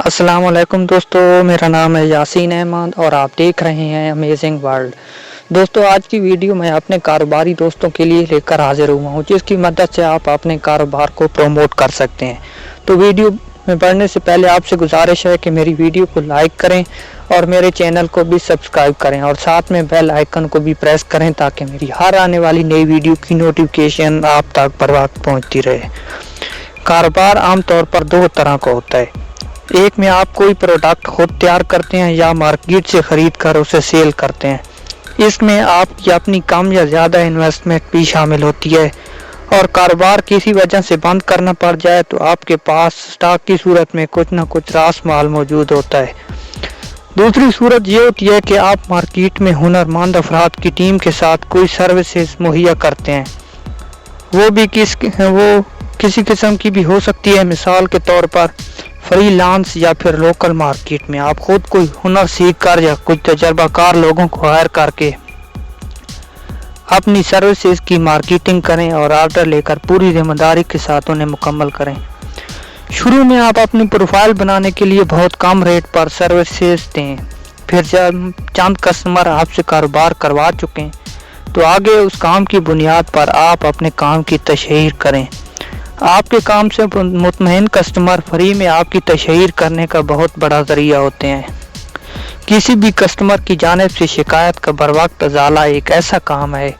अस्सलाम वालेकुम दोस्तों, मेरा नाम है यासीन अहमद और आप देख रहे हैं अमेजिंग वर्ल्ड। दोस्तों, आज की वीडियो मैं अपने कारोबारी दोस्तों के लिए लेकर हाजिर हुआ हूँ जिसकी मदद से आप अपने कारोबार को प्रमोट कर सकते हैं। तो वीडियो में बढ़ने से पहले आपसे गुजारिश है कि मेरी वीडियो को लाइक करें और मेरे चैनल को भी सब्सक्राइब करें और साथ में बेल आइकन को भी प्रेस करें ताकि मेरी हर आने वाली नई वीडियो की नोटिफिकेशन आप तक बर वक्त पहुँचती रहे। कारोबार आमतौर पर दो तरह का होता है, एक में आप कोई प्रोडक्ट खुद तैयार करते हैं या मार्केट से खरीद कर उसे सेल करते हैं। इसमें आपकी अपनी कम या ज़्यादा इन्वेस्टमेंट भी शामिल होती है और कारोबार किसी वजह से बंद करना पड़ जाए तो आपके पास स्टॉक की सूरत में कुछ न कुछ रास माल मौजूद होता है। दूसरी सूरत ये होती है कि आप मार्केट में हुनरमंद अफराद की टीम के साथ कोई सर्विसेज मुहैया करते हैं, वो किसी किस्म की भी हो सकती है। मिसाल के तौर पर फ्रीलांस या फिर लोकल मार्केट में आप खुद कोई हुनर सीख कर या कुछ तजर्बाकार लोगों को हायर करके अपनी सर्विसेज की मार्केटिंग करें और ऑर्डर लेकर पूरी जिम्मेदारी के साथ उन्हें मुकम्मल करें। शुरू में आप अपनी प्रोफाइल बनाने के लिए बहुत कम रेट पर सर्विसेज दें, फिर जब चंद कस्टमर आपसे कारोबार करवा चुके हैं तो आगे उस काम की बुनियाद पर आप अपने काम की तशहीर करें। आपके काम से मुतमईन कस्टमर फ्री में आपकी तशहीर करने का बहुत बड़ा ज़रिया होते हैं। किसी भी कस्टमर की जानिब से शिकायत का बर वक्त अजाला एक ऐसा काम है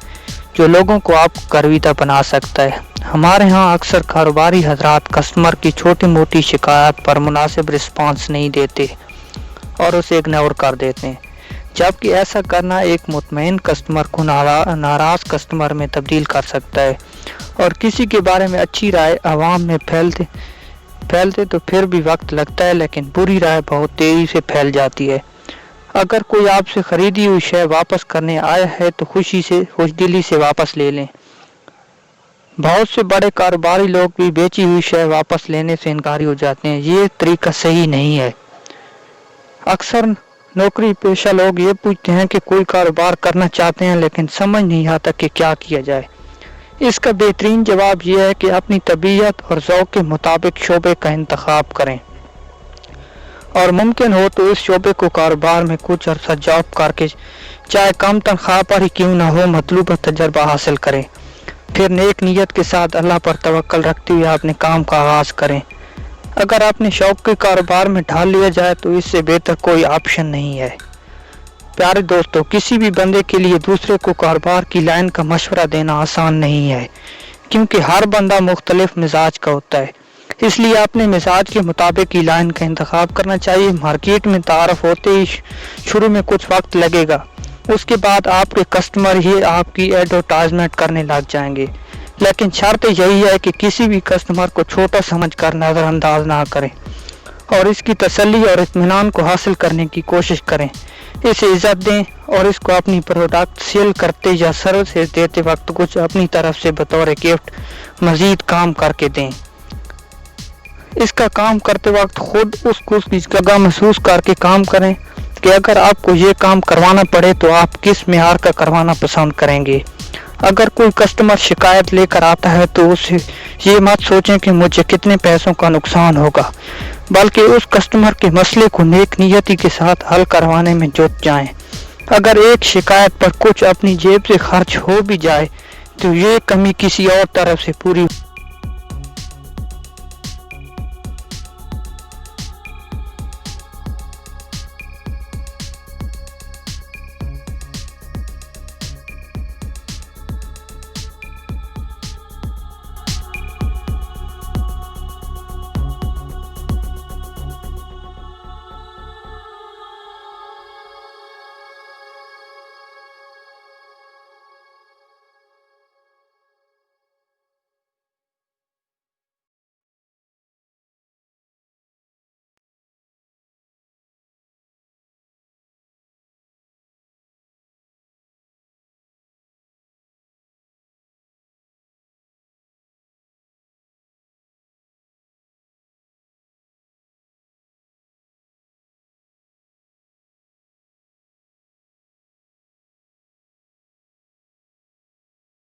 जो लोगों को आप गर्विदा बना सकता है। हमारे यहाँ अक्सर कारोबारी हजरात कस्टमर की छोटी मोटी शिकायत पर मुनासिब रिस्पांस नहीं देते और उसे इग्नोर कर देते हैं, जबकि ऐसा करना एक मुतमईन कस्टमर को नाराज़ कस्टमर में तब्दील कर सकता है और किसी के बारे में अच्छी राय आवाम में फैलते तो फिर भी वक्त लगता है, लेकिन बुरी राय बहुत तेज़ी से फैल जाती है। अगर कोई आपसे ख़रीदी हुई शय वापस करने आया है तो खुशदिली से वापस ले लें। बहुत से बड़े कारोबारी लोग भी बेची हुई शय वापस लेने से इनकारी हो जाते हैं। ये तरीका सही नहीं है। अक्सर नौकरी पेशा लोग ये पूछते हैं कि कोई कारोबार करना चाहते हैं लेकिन समझ नहीं आता कि क्या किया जाए। इसका बेहतरीन जवाब यह है कि अपनी तबीयत और ज़ौक़ के मुताबिक शोबे का इंतखाब करें और मुमकिन हो तो इस शोबे को कारोबार में कुछ अर्सा जॉब करके चाहे कम तनख्वाह पर ही क्यों ना हो मतलूबा तजर्बा हासिल करें। फिर नेक नीयत के साथ अल्लाह पर तवक्कल रखते हुए अपने काम का आगाज़ करें। अगर अपने शौक़ के कारोबार में ढाल लिया जाए तो इससे बेहतर कोई ऑप्शन नहीं है। प्यारे दोस्तों, किसी भी बंदे के लिए दूसरे को कारोबार की लाइन का मशवरा देना आसान नहीं है, क्योंकि हर बंदा मुख्तलिफ मिजाज का होता है। इसलिए अपने मिजाज के मुताबिक की लाइन का इंतखाब करना चाहिए। मार्केट में तारफ होते ही शुरू में कुछ वक्त लगेगा, उसके बाद आपके कस्टमर ही आपकी एडवर्टाइजमेंट करने लग जाएंगे, लेकिन शर्त यही है कि किसी भी कस्टमर को छोटा समझकर नज़रअंदाज ना करें और इसकी तसल्ली और इत्मीनान को हासिल करने की कोशिश करें। इसे इज्जत दें और इसको अपनी प्रोडक्ट सेल करते या सर्विस देते वक्त कुछ अपनी तरफ से बतौर गिफ्ट मज़ीद काम करके दें। इसका काम करते वक्त खुद उसको उसकी जगह महसूस करके काम करें कि अगर आपको ये काम करवाना पड़े तो आप किस मेयार का करवाना पसंद करेंगे। अगर कोई कस्टमर शिकायत लेकर आता है तो उसे ये मत सोचें कि मुझे कितने पैसों का नुकसान होगा, बल्कि उस कस्टमर के मसले को नेक नियति के साथ हल करवाने में जुट जाएं। अगर एक शिकायत पर कुछ अपनी जेब से खर्च हो भी जाए तो ये कमी किसी और तरफ से पूरी